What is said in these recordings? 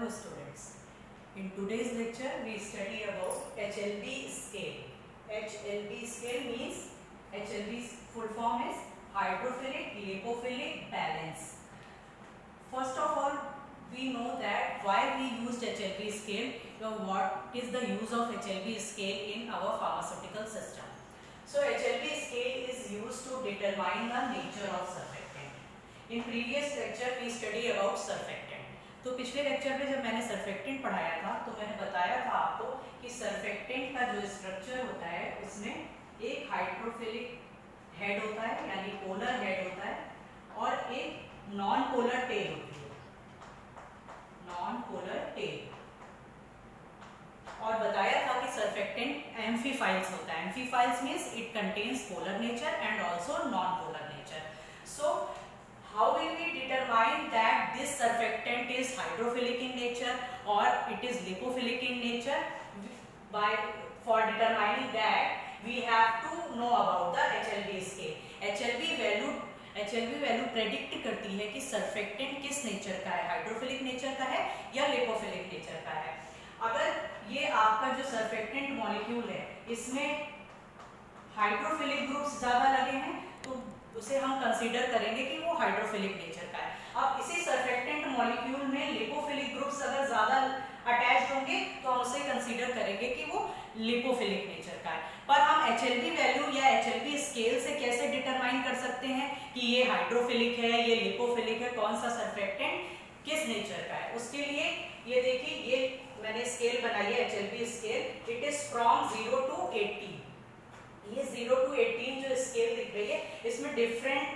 Hello students, in today's lecture we study about HLB scale. HLB scale means HLB's full form is hydrophilic lipophilic balance. First of all, we know that why we used HLB scale, what is the use of HLB scale in our pharmaceutical system. So HLB scale is used to determine the nature of surfactant. In previous lecture we study about surfactant. तो पिछले lecture में जब मैंने surfactant पढ़ाया था तो मैंने बताया था आपको कि सर्फेक्टेंट का जो स्ट्रक्चर होता है उसमें एक हाइड्रोफिलिक हेड होता है यानी पोलर हेड होता है और एक नॉन पोलर टेल होती है, नॉन पोलर टेल। और बताया था कि सर्फेक्टेंट एम्फीफाइल्स होता है। Amphiphiles means it contains polar nature and also non polar nature. So how will we determine that this surfactant is hydrophilic in nature or it is lipophilic in nature? For determining that we have to know about the HLB scale. HLB value predict करती है कि surfactant किस nature का है, hydrophilic nature का है या lipophilic nature का है। अगर ये आपका जो सर्फेक्टेंट मॉलिक्यूल है इसमें हाइड्रोफिलिक ग्रुप्स ज्यादा लगे हैं तो उसे हम कंसीडर करेंगे कि वो हाइड्रोफिलिक नेचर का है। अब इसी सर्फेक्टेंट मॉलिक्यूल में लिपोफिलिक ग्रुप्स अगर ज्यादा अटैच्ड होंगे तो हम उसे कंसीडर करेंगे कि वो लिपोफिलिक नेचर का है। पर हम HLB वैल्यू या HLB स्केल से कैसे डिटरमाइन कर सकते हैं कि ये हाइड्रोफिलिक है, ये लिपोफिलिक है, कौन सा सर्फेक्टेंट किस नेचर का है। उसके लिए ये देखिए, ये मैंने स्केल बनाई है HLB scale. It is from 0 to 18। ये 0 to 18 जो स्केल दिख रही है इसमें डिफरेंट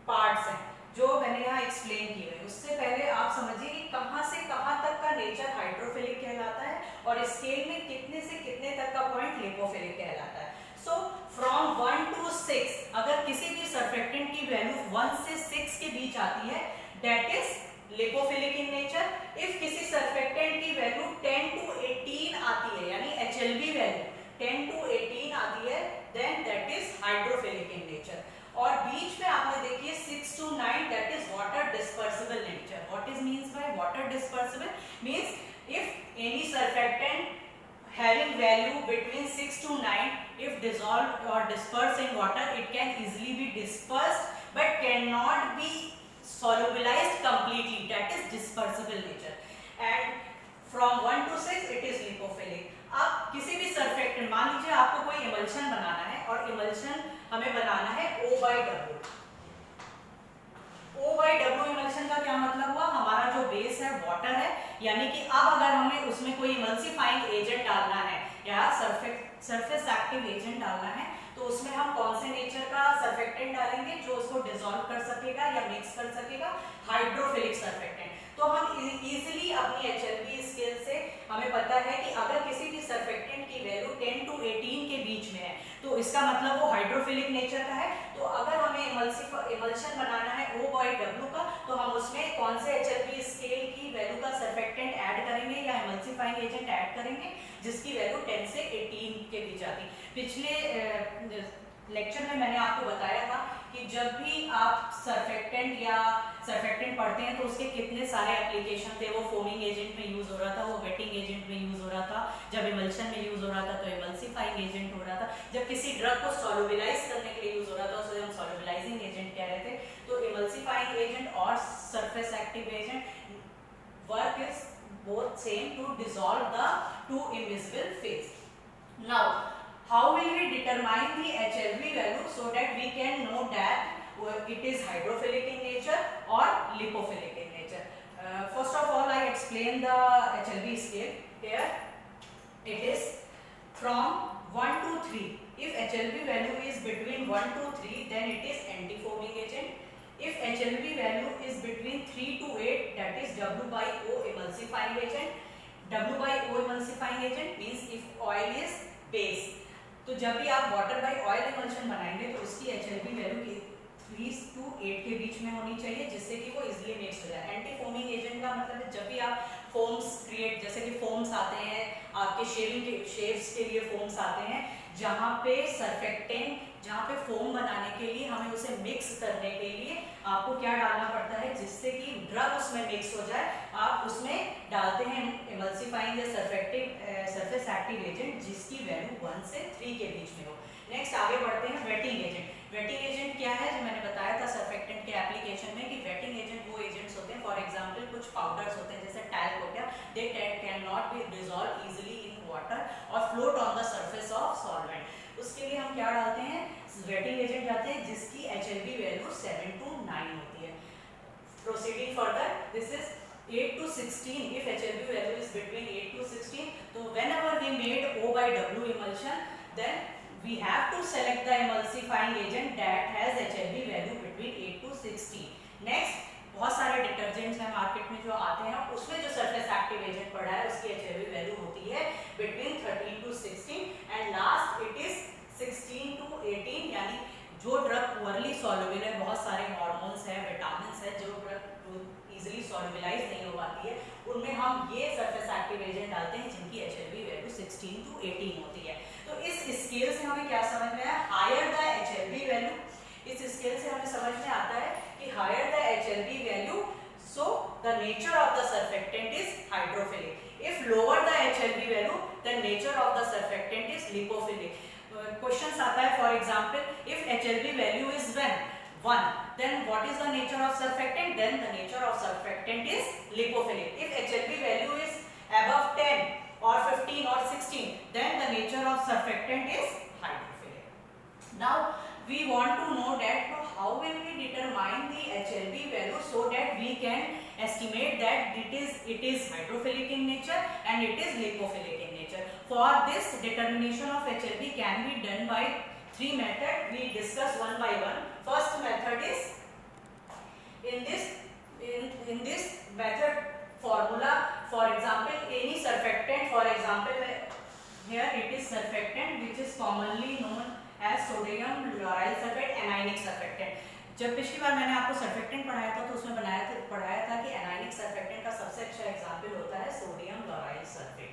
पार्ट्स हैं जो मैंने यहाँ एक्सप्लेन किए हैं। उससे पहले आप समझिए कि कहाँ से कहाँ तक का नेचर हाइड्रोफिलिक कहलाता है और स्केल में कितने से कितने तक का पॉइंट लिपोफिलिक कहलाता है। सो फ्रॉम 1 to 6 अगर किसी भी सर्फेक्टेंट की वैल्यू 1 से 6 के बीच आती है that is lipophilic in nature. If किसी सर्फेक्टेंट की वैल्यू 10 to 18 आती है यानी HLB वैल्यू 10 to 18 आती है then that is hydrophilic in nature। और बीच में आपने देखिए 6 to 9 that is water dispersible nature। What is means by water dispersible? Means if any surfactant having value between 6 to 9 if dissolved or dispersed in water it can easily be dispersed but cannot be solubilized completely, that is dispersible nature। And from 1 to 6 it is lipophilic। अब किसी भी surfactant, मान लीजिए आपको कोई emulsion बनाना है और emulsion हमें बनाना है O/W। O/W इमल्शन का क्या मतलब हुआ, हमारा जो बेस है वाटर है यानी कि अब अगर हमें उसमें कोई इमल्सिफाइंग एजेंट डालना है या सरफेस एक्टिव एजेंट डालना है तो उसमें हम कौन से नेचर का सर्फेक्टेंट डालेंगे जो उसको डिसॉल्व कर सकेगा या मिक्स कर सकेगा, हाइड्रोफिलिक सर्फेक्टेंट। तो हम इजीली अपनी HLB स्केल से हमें पता है कि अगर किसी भी सर्फेक्टेंट की वैल्यू 10 to 18 के बीच में है तो इसका मतलब वो हाइड्रोफिलिक नेचर का है। तो अगर हमें इमल्शन बनाना है O/W का तो हम उसमें कौन से HLB स्केल की वैल्यू का सर्फेक्टेंट ऐड करेंगे या इमल्सिफाइंग एजेंट ऐड करेंगे जिसकी वैल्यू 10 से 18 के बीच आती। पिछले लेक्चर में मैंने आपको बताया था कि जब भी आप सर्फेक्टेंट पढ़ते हैं तो उसके कितने सारे एप्लीकेशन थे। वो फोमिंग एजेंट में यूज हो रहा था, वो वेटिंग एजेंट में यूज हो रहा था, जब इमल्शन में यूज हो रहा था तो इमल्सिफाइंग एजेंट हो रहा था, जब किसी ड्रग को सॉल्युबलाइज करने के लिए यूज हो रहा था उसे हम सॉल्युबलाइजिंग एजेंट कह रहे थे। तो इमल्सिफाइंग एजेंट और surface active agent work is both same to dissolve the two immiscible phase। Now how will we determine the HLB value so that we can know that it is hydrophilic in nature or lipophilic in nature? First of all I explain the HLB scale here। It is from 1 to 3। if HLB value is between 1 to 3 then it is antifoaming agent। if HLB value is between 3 to 8 that is W/O emulsifying agent। W/O emulsifying agent means if oil is base। तो जब भी आप water bye oil emulsion बनाएंगे तो उसकी HLB value 3 to 8 के बीच में होनी चाहिए जिससे कि वो इजीली मिक्स हो जाए। एंटी फोमिंग एजेंट का मतलब है जब भी आप फोम्स क्रिएट, जैसे कि फोम्स आते हैं आपके शेव्स के लिए फोम्स आते हैं जहाँ पे सर्फेक्टेंट जहाँ पे फोम बनाने के लिए हमें उसे मिक्स करने के लिए आपको क्या डालना पड़ता है, जिससे कि ड्रग उसमें मिक्स हो जाए, आप उसमें डालते हैं इमल्सिफाइंग या सरफेस एक्टिव एजेंट जिसकी वैल्यू 1 से 3 के बीच में हो। नेक्स्ट आगे बढ़ते हैं वेटिंग एजेंट। वेटिंग एजेंट क्या है, जो मैंने बताया था सर्फेक्टेंट के एप्लीकेशन में कि वेटिंग एजेंट वो एजेंट्स होते हैं, फॉर एग्जांपल कुछ पाउडर्स होते हैं जैसे टैल्क हो गया, they can not be dissolve easily in water और float on the surface of solvent. उसके लिए हम क्या डालते हैं, वेटिंग एजेंट डालते हैं जिसकी HLB वैल्यू 7 to 9 होती है। Proceeding further, this is 8 to 16 if HLB value is between 8 to 16, so whenever we made O by W emulsion, then we have to select the emulsifying agent that has HLB value between 8 to 16. Next, बहुत सारे detergents हैं market में जो आते हैं, उसमें जो surface active agent पड़ा है उसकी HLB वैल्यू होती है between 13 to 16 and last it is 16 to 18, यानी जो ड्रग पुअरली सॉल्युबल है, बहुत सारे हार्मोन्स हैं, विटामिन्स हैं जो ड्रग इजीली सॉल्युबलाइज नहीं हो पाती है, उनमें हम ये सरफेस एक्टिव एजेंट डालते हैं जिनकी HLB वैल्यू 16 to 18 होती है। तो इस स्केल से हमें क्या समझ में आया, हायर द HLB वैल्यू, इस स्केल से हमें समझ में आता है कि higher the HLB value, so the nature of the surfactant is hydrophilic. If lower the HLB value, the nature of the surfactant is lipophilic. Questions आता है, for example, if HLB value is 1, then what is the nature of surfactant? Then the nature of surfactant is lipophilic. If HLB value is above 10 or 15 or 16, then the nature of surfactant is hydrophilic. Now we want to know that how will we determine the HLB value so that we can estimate that it is hydrophilic in nature and it is lipophilic in nature. For this, determination of HLB can be done by 3 methods. We discuss one by one. First method is in this method formula, for example any surfactant, for example here it is surfactant which is commonly known as sodium लोराइल sulphate, anionic surfactant. जब पिछली बार मैंने आपको surfactant पढ़ाया था तो उसमें पढ़ाया था कि एनायनिक सर्फेक्टेंट का सबसे अच्छा एग्जांपल होता है सोडियम लोराइल सल्फेट।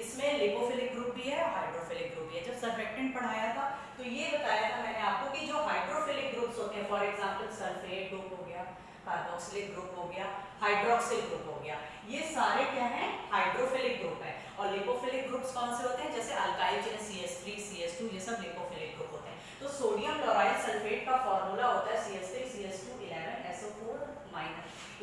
इसमें लिपोफिलिक ग्रुप भी है, हाइड्रोफिलिक ग्रुप भी है। जब सर्फेक्टेंट पढ़ाया था तो ये बताया था मैंने आपको कि जो हाइड्रोफिलिक ग्रुप्स होते हैं, फॉर एग्जाम्पल सल्फेट ग्रुप हो गया, कार्बोक्सिलिक ग्रुप हो गया, हाइड्रोक्सिल ग्रुप हो गया, ये सारे क्या हैं, हाइड्रोफिलिक ग्रुप है। और लिपोफिलिक ग्रुप्स कौन से होते हैं, जैसे अल्काइल चेन CH3 CH2, ये सब लिपोफिलिक ग्रुप होते हैं। तो सोडियम लोराइल सल्फेट का फॉर्मूला होता है CH3 CH2 11 SO4-।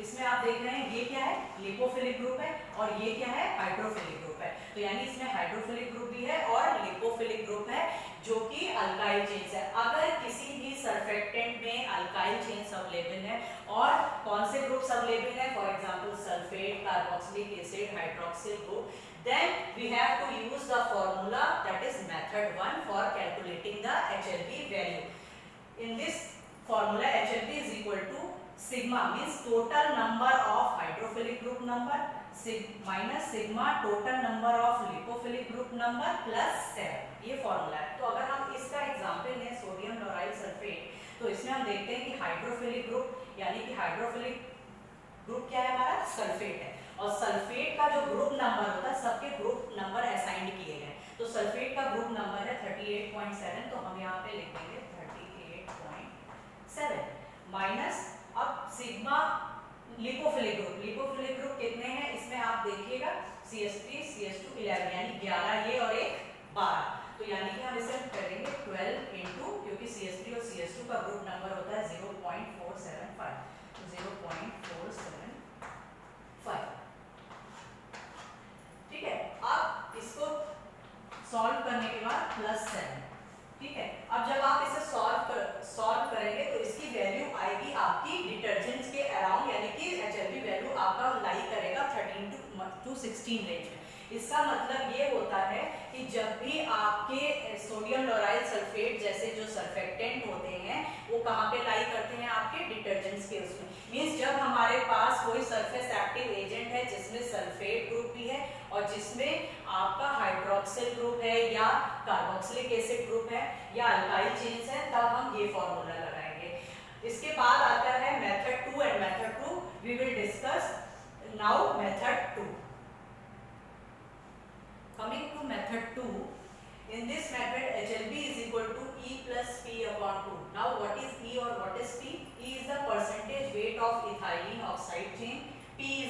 इसमें आप देख रहे हैं ये क्या है, लिपोफिलिक ग्रुप है और ये क्या है, हाइड्रोफिलिक ग्रुप है। तो यानी इसमें हाइड्रोफिलिक ग्रुप भी है और लिपोफिलिक ग्रुप है जो कि अल्काइल चेन्स है। अगर किसी भी सर्फेक्टेंट में अल्काइल चेन्स अवेलेबल है और कौन से ग्रुप्स अवेलेबल है, for example sulphate, carboxylic acid, hydroxyl group, then we have to use the formula that is method 1 for calculating the HLB value. In this formula HLB is equal to sigma, means total number of hydrophilic group number minus sigma total number of lipophilic group number plus 7, ये formula है। तो अगर हम इसका example लें sodium लोराइल sulphate, तो इसमें हम देखते हैं कि हाइड्रोफिलिक ग्रुप यानी कि हाइड्रोफिलिक ग्रुप क्या है हमारा, सल्फेट है। और सल्फेट का जो ग्रुप नंबर होता है, सबके ग्रुप नंबर असाइंड किए गए। तो सल्फेट का ग्रुप नंबर है 38.7, तो हम यहाँ पे लिख देंगे 38.7 माइनस अब सिग्मा लिपोफिलिक ग्रुप कितने हैं, इसमें आप देखिएगा CH3 CH2 11, यानी 11 ये और एक 12, तो यानी कि हम इसे करेंगे 12 इंटू, क्योंकि CH3 और CH2 का ग्रुप नंबर होता है 0.475, तो 0.475, ठीक है। अब इसको सॉल्व करने के बाद +7, ठीक है। अब जब आप इसे सॉल्व करेंगे तो इसकी वैल्यू आएगी आपकी डिटर्जेंट्स के अराउंड, यानी कि HLB वैल्यू आपका लाई करेगा 13 to 16 रेंज में। इसका मतलब ये होता है कि जब भी आपके सोडियम लोराइल सल्फेट जैसे जो सर्फेक्टेंट होते हैं वो कहाँ पे लाई करते हैं, आपके डिटर्जेंट्स के उसमें। मींस जब हमारे पास कोई सरफेस एक्टिव एजेंट है जिसमें सल्फेट ग्रुप भी है और जिसमें आपका हाइड्रोक्सिल ग्रुप है या कार्बोक्सिलिक एसिड ग्रुप है या अल्काइल चेन्स है, तब हम ये फॉर्मूला लगाएंगे। इसके बाद आता है method 2 and method 2 we will discuss now. Method 2, coming to method 2, in this method HLB is equal to E plus P upon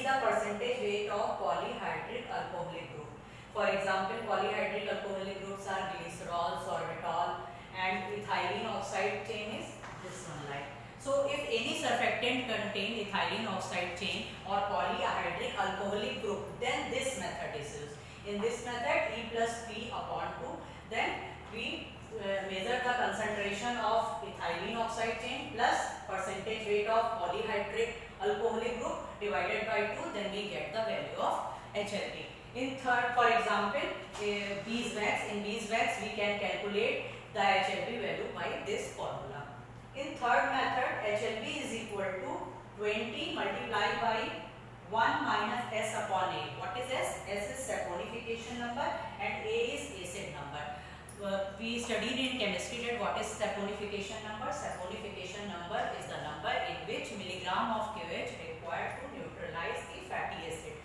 the percentage weight of polyhydric alcoholic group. For example, polyhydric alcoholic groups are glycerol, sorbitol, and ethylene oxide chain is this one like. So if any surfactant contain ethylene oxide chain or polyhydric alcoholic group, then this method is used. In this method, E plus P upon 2, then we measure the concentration of ethylene oxide chain plus percentage weight of polyhydric alcoholic group divided by 2, then we get the value of HLP. In third, for example, beeswax. In beeswax, we can calculate the HLP value by this formula. In third method, HLP is equal to 20 multiplied by 1 minus S upon A. What is S? S is saponification number and A is acid number. We studied in chemistry that what is saponification number. Saponification number is the number in which milligram of KOH required to neutralize the fatty acid.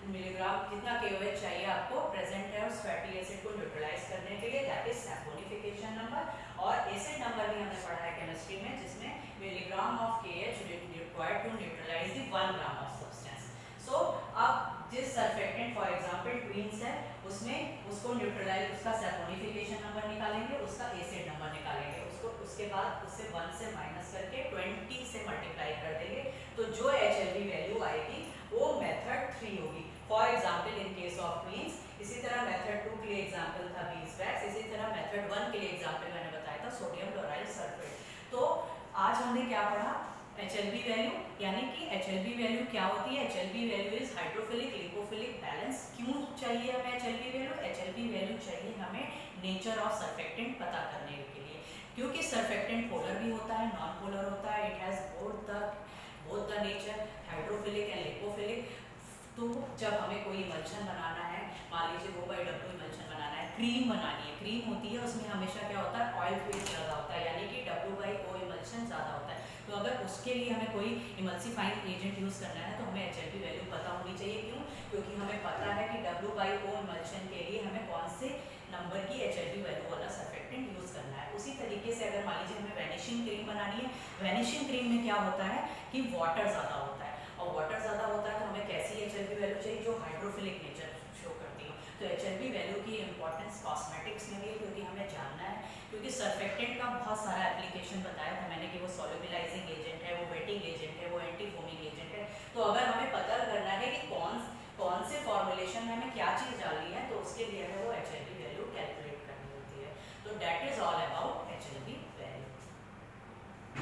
Milligram कितना KOH चाहिए आपको present है उस fatty acid को neutralise करने के लिए, that is saponification number. और एसिड नंबर भी हमने पढ़ा है केमिस्ट्री में, जिसमें milligram of KH required to neutralise the 1 gram of substance. So अब जिस सर्फेक्टेंट फॉर एग्जांपल ट्विन्स है उसमें उसको न्यूट्रलाइज, उसका सैपोनिफिकेशन नंबर निकालेंगे, उसका एसिड नंबर निकालेंगे, उसको उसके बाद उससे 1 से माइनस करके 20 से मल्टीप्लाई कर देंगे, तो जो HLP वैल्यू आएगी वो मेथड 3 होगी. For example in case of twins. इसी तरह मेथड 2 के लिए एग्जाम्पल था बीसवैक्स. इसी तरह मेथड 1 के लिए एग्जाम्पल मैंने बताया था सोडियम क्लोराइड सल्फेट. तो आज हमने क्या पढ़ा? HLP वैल्यू, यानी कि HLP वैल्यू क्या होती है? HLP value is hydrophilic lipophilic balance. क्यों चाहिए हमें HLP वैल्यू? HLP वैल्यू चाहिए हमें नेचर ऑफ सर्फेक्टेंट पता करने के लिए, क्योंकि सर्फेक्टेंट पोलर भी होता है, नॉन पोलर होता है. It has both the nature hydrophilic and lipophilic. तो जब हमें कोई इमल्शन बनाना है, मान लीजिए O/W इमल्शन बनाना है, क्रीम बनानी है, क्रीम होती है उसमें हमेशा क्या होता है? ऑयल फेज ज़्यादा होता है, यानी कि W/O इमल्शन ज़्यादा होता है. तो अगर उसके लिए हमें कोई इमल्सिफाइंग एजेंट यूज़ करना है तो हमें HLP वैल्यू पता होनी चाहिए. क्यों? क्योंकि हमें पता है कि W/O इमल्शन के लिए हमें कौन से नंबर की HLP वैल्यू वाला सर्फेक्टेंट यूज़ करना है. उसी तरीके से अगर मान लीजिए हमें वैनिशिंग क्रीम बनानी है, वैनिशिंग क्रीम में क्या होता है कि वाटर ज़्यादा होता है, और वाटर ज़्यादा होता है तो हमें कैसी HLP वैल्यू चाहिए? जो हाइड्रोफिलिक नेचर शो करती है. तो HLP वैल्यू की इंपॉर्टेंस कॉस्मेटिक्स में भी है, क्योंकि हमें जानना है, क्योंकि सर्फेक्टेंट का बहुत सारा एप्लीकेशन बताया था मैंने कि वो सॉल्युबलाइजिंग एजेंट है, वो वेटिंग एजेंट है, वो एंटी फोमिंग एजेंट है. तो अगर हमें पता करना है कि कौन से फॉर्मुलेशन में हमें क्या चीज़ डालनी है, तो उसके लिए हमें वो HLP वैल्यू कैलकुलेट करनी होती है. तो दैट इज ऑल अबाउट